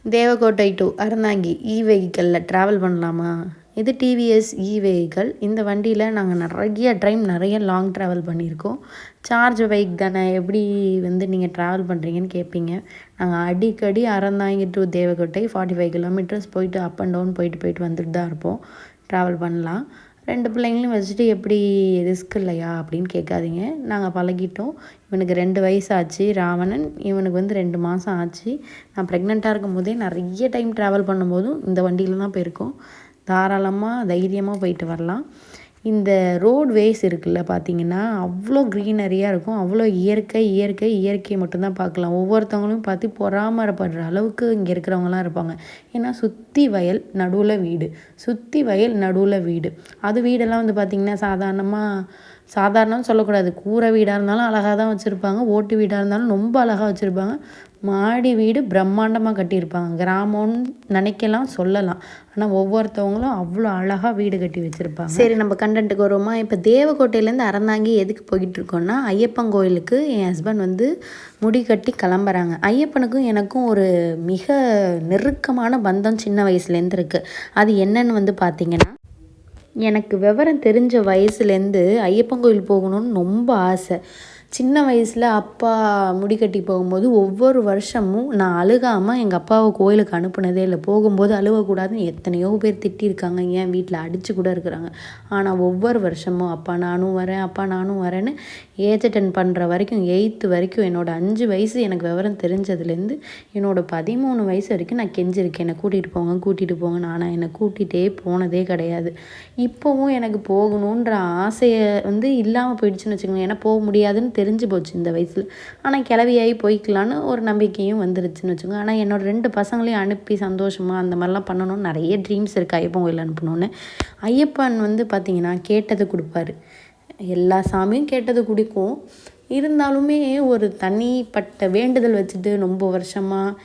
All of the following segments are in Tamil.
தேவக்கோட்டை டு அறந்தாங்கி வெஹிக்கிளில் ட்ராவல் பண்ணலாமா? இது டிவிஎஸ் வெஹிக்கிள். இந்த வண்டியில் நாங்கள் நிறைய லாங் ட்ராவல் பண்ணியிருக்கோம். சார்ஜ் பைக் தானே, எப்படி நீங்கள் ட்ராவல் பண்ணுறீங்கன்னு கேட்பீங்க. நாங்கள் அடிக்கடி அறந்தாங்கி டு தேவக்கோட்டை 45 கிலோமீட்டர்ஸ் போயிட்டு அப் அண்ட் டவுன் போயிட்டு வந்துட்டு தான் இருப்போம். ட்ராவல் பண்ணலாம். 2 பிள்ளைங்களையும் வச்சுட்டு எப்படி ரிஸ்க் இல்லையா அப்படின்னு கேட்காதீங்க. நாங்கள் பழகிட்டோம். இவனுக்கு 2 வயசு ஆச்சு ராவணன், இவனுக்கு 2 மாதம் ஆச்சு. நான் ப்ரெக்னெண்ட்டாக இருக்கும் போதே நிறைய டைம் ட்ராவல் பண்ணும்போதும் இந்த வண்டியில் தான் போயிருக்கோம். தாராளமாக தைரியமாக போயிட்டு வரலாம். இந்த ரோட்வேஸ் இருக்குல்ல பார்த்திங்கன்னா அவ்வளோ க்ரீனரியாக இருக்கும். அவ்வளோ இயற்கை மட்டும்தான் பார்க்கலாம். ஒவ்வொருத்தவங்களும் பார்த்து பொறாமப்படுற அளவுக்கு இங்கே இருக்கிறவங்களாம் இருப்பாங்க. ஏன்னா சுற்றி வயல் நடுவில் வீடு. அது வீடெல்லாம் பார்த்திங்கன்னா சாதாரணம் சொல்லக்கூடாது. கூரை வீடாக இருந்தாலும் அழகாக தான் வச்சுருப்பாங்க. ஓட்டு வீடாக இருந்தாலும் ரொம்ப அழகாக வச்சுருப்பாங்க. மாடி வீடு பிரம்மாண்டமாக கட்டியிருப்பாங்க. கிராமம்னு நினைக்கலாம், சொல்லலாம். ஆனால் ஒவ்வொருத்தவங்களும் அவ்வளோ அழகாக வீடு கட்டி வச்சுருப்பாங்க. சரி, நம்ம கண்டென்ட்டுக்கு வருவோமா? இப்போ தேவக்கோட்டையிலேருந்து அறந்தாங்கி எதுக்கு போயிட்டுருக்கோன்னா, ஐயப்பன் கோயிலுக்கு என் ஹஸ்பண்ட் முடி கட்டி கிளம்புறாங்க. ஐயப்பனுக்கும் எனக்கும் ஒரு மிக நெருக்கமான பந்தம் சின்ன வயசுலேருந்து இருக்குது. அது என்னன்னு பார்த்திங்கன்னா, எனக்கு விவரம் தெரிஞ்ச வயசுலேருந்து ஐயப்பன் கோயில் போகணுன்னு ரொம்ப ஆசை. சின்ன வயசில் அப்பா முடிக்கட்டி போகும்போது ஒவ்வொரு வருஷமும் நான் அழுகாமல் எங்கள் அப்பாவை கோயிலுக்கு அனுப்புனதே இல்லை. போகும்போது அழுகக்கூடாதுன்னு எத்தனையோ பேர் திட்டியிருக்காங்க, ஏன் வீட்டில் அடித்து கூட இருக்கிறாங்க. ஆனால் ஒவ்வொரு வருஷமும் அப்பா நானும் வரேன்னு ஏஜ் அட்டன் பண்ணுற வரைக்கும் 8th வரைக்கும் என்னோடய 5 வயசு எனக்கு விவரம் தெரிஞ்சதுலேருந்து என்னோடய 13 வயசு வரைக்கும் நான் கெஞ்சிருக்கேன், என்னை கூட்டிகிட்டு போங்க. ஆனால் என்னை கூட்டிகிட்டே போனதே கிடையாது. இப்போவும் எனக்கு போகணுன்ற ஆசையை இல்லாமல் போயிடுச்சுன்னு வச்சுக்கோங்க. ஏன்னா போக முடியாதுன்னு தெரிஞ்சு போச்சு இந்த வயசில். ஆனால் கிளவியாகி போய்க்கலான்னு ஒரு நம்பிக்கையும் வந்துருச்சுன்னு வச்சுக்கோங்க. ஆனால் என்னோடய 2 பசங்களையும் அனுப்பி சந்தோஷமாக அந்த மாதிரிலாம் பண்ணணும்னு நிறைய ட்ரீம்ஸ் இருக்குது. ஐயப்பன் கோயில் அனுப்பணுன்னு. ஐயப்பன் பார்த்திங்கன்னா கேட்டதை கொடுப்பாரு. எல்லா சாமியும் கேட்டது குடிக்கும். இருந்தாலுமே ஒரு தனிப்பட்ட வேண்டுதல் வச்சுட்டு ரொம்ப வருஷமாக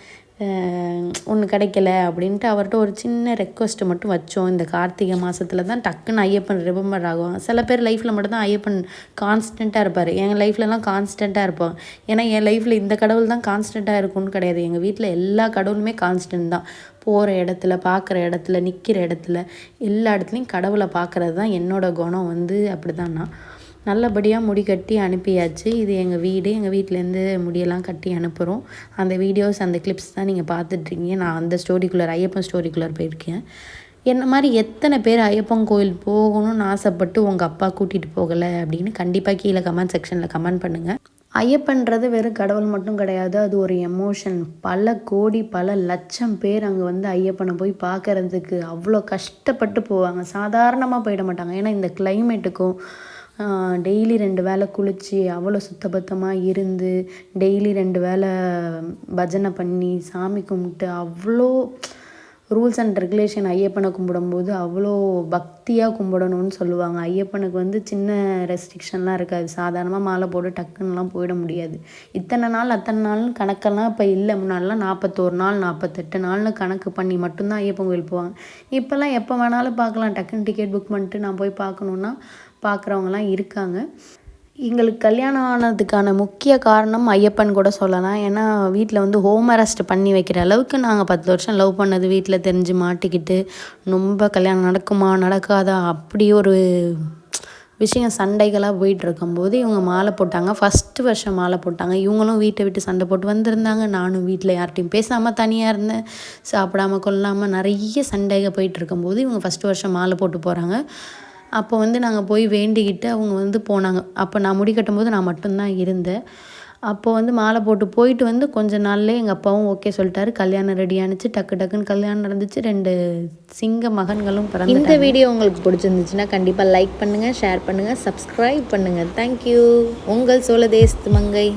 ஒன்று கிடைக்கல அப்படின்ட்டு அவர்கிட்ட ஒரு சின்ன ரெக்வஸ்ட்டு மட்டும் வச்சோம். இந்த கார்த்திகை மாதத்தில் தான் டக்குன்னு ஐயப்பன் ரிமெம்பர் ஆகுவாங்க. சில பேர் லைஃப்பில் மட்டும்தான் ஐயப்பன் கான்ஸ்டண்ட்டாக இருப்பார். எங்கள் லைஃப்லலாம் கான்ஸ்டண்ட்டாக இருப்பாங்க. ஏன்னா என் லைஃப்பில் இந்த கடவுள் தான் கான்ஸ்டண்ட்டாக இருக்கும்னு கிடையாது. எங்கள் வீட்டில் எல்லா கடவுளுமே கான்ஸ்டன்ட் தான். போகிற இடத்துல, பார்க்குற இடத்துல, நிற்கிற இடத்துல, எல்லா இடத்துலையும் கடவுளை பார்க்குறது தான் என்னோடய குணம். அப்படி தான் நான் நல்லபடியாக முடி கட்டி அனுப்பியாச்சு. இது எங்கள் வீடு. எங்கள் வீட்டிலேருந்து முடியெல்லாம் கட்டி அனுப்புகிறோம். அந்த வீடியோஸ், அந்த கிளிப்ஸ் தான் நீங்கள் பார்த்துட்ருக்கீங்க. நான் அந்த ஐயப்பன் ஸ்டோரிக்குள்ளே போயிருக்கேன். என்ன மாதிரி எத்தனை பேர் ஐயப்பன் கோயில் போகணும்னு ஆசைப்பட்டு உங்கள் அப்பா கூட்டிகிட்டு போகலை அப்படின்னு கண்டிப்பாக கீழே கமெண்ட் செக்ஷனில் கமெண்ட் பண்ணுங்கள். ஐயப்பன்றது வெறும் கடவுள் மட்டும் கிடையாது, அது ஒரு எமோஷன். பல கோடி பல லட்சம் பேர் அங்கே ஐயப்பனை போய் பார்க்குறதுக்கு அவ்வளோ கஷ்டப்பட்டு போவாங்க. சாதாரணமாக போயிட மாட்டாங்க. ஏன்னா இந்த கிளைமேட்டுக்கும் டெய்லி 2 வேளை குளித்து அவ்வளோ சுத்தபத்தமாக இருந்து டெய்லி 2 வேளை பஜனை பண்ணி சாமி கும்பிட்டு அவ்வளோ ரூல்ஸ் அண்ட் ரெகுலேஷன் ஐயப்பனை கும்பிடும்போது அவ்வளோ பக்தியாக கும்பிடணும்னு சொல்லுவாங்க. ஐயப்பனுக்கு சின்ன ரெஸ்ட்ரிக்ஷன்லாம் இருக்காது. சாதாரணமாக மாலை போட்டு டக்குன்னெலாம் போயிட முடியாது. இத்தனை நாள் அத்தனை நாள்னு கணக்கெல்லாம் இப்போ இல்லை. முன்னாடிலாம் 41 நாள் 48 நாள்னு கணக்கு பண்ணி மட்டும்தான் ஐயப்பன் கோயில் போவாங்க. இப்போல்லாம் எப்போ வேணாலும் பார்க்கலாம். டக்குன்னு டிக்கெட் புக் பண்ணிட்டு நான் போய் பார்க்கணுன்னா பார்க்குறவங்களாம் இருக்காங்க. எங்களுக்கு கல்யாணம் ஆனதுக்கான முக்கிய காரணம் ஐயப்பன் கூட சொல்லலாம். ஏன்னா வீட்டில் ஹோம் அரெஸ்ட் பண்ணி வைக்கிற அளவுக்கு நாங்கள் 10 வருஷம் லவ் பண்ணது வீட்டில் தெரிஞ்சு மாட்டிக்கிட்டு ரொம்ப கல்யாணம் நடக்குமா நடக்காதா அப்படி ஒரு விஷயம் சண்டைகளாக போயிட்டு இருக்கும்போது இவங்க மாலை போட்டாங்க. ஃபஸ்ட்டு வருஷம் மாலை போட்டாங்க. இவங்களும் வீட்டை விட்டு சண்டை போட்டு வந்திருந்தாங்க. நானும் வீட்டில் யார்கிட்டையும் பேசாமல் தனியாக இருந்தேன். சாப்பிடாமல் கொள்ளாமல் நிறைய சண்டைகள் போயிட்டு இருக்கும்போது இவங்க ஃபஸ்ட்டு வருஷம் மாலை போட்டு போகிறாங்க. அப்போ நாங்கள் போய் வேண்டிக்கிட்டு அவங்க போனாங்க. அப்போ நான் முடி கட்டும்போது நான் மட்டும்தான் இருந்தேன். அப்போ மாலை போட்டு போயிட்டு கொஞ்ச நாள்லேயே எங்கள் அப்பாவும் ஓகே சொல்லிட்டாரு. கல்யாணம் ரெடி ஆனிச்சு. டக்குன்னு கல்யாணம் நடந்துச்சு. 2 சிங்க மகன்களும் பிறந்தாங்க. இந்த வீடியோ உங்களுக்கு பிடிச்சிருந்துச்சுன்னா கண்டிப்பாக லைக் பண்ணுங்கள், ஷேர் பண்ணுங்கள், சப்ஸ்கிரைப் பண்ணுங்கள். தேங்க்யூ. உங்கள் சோழதேசத்து மங்கை.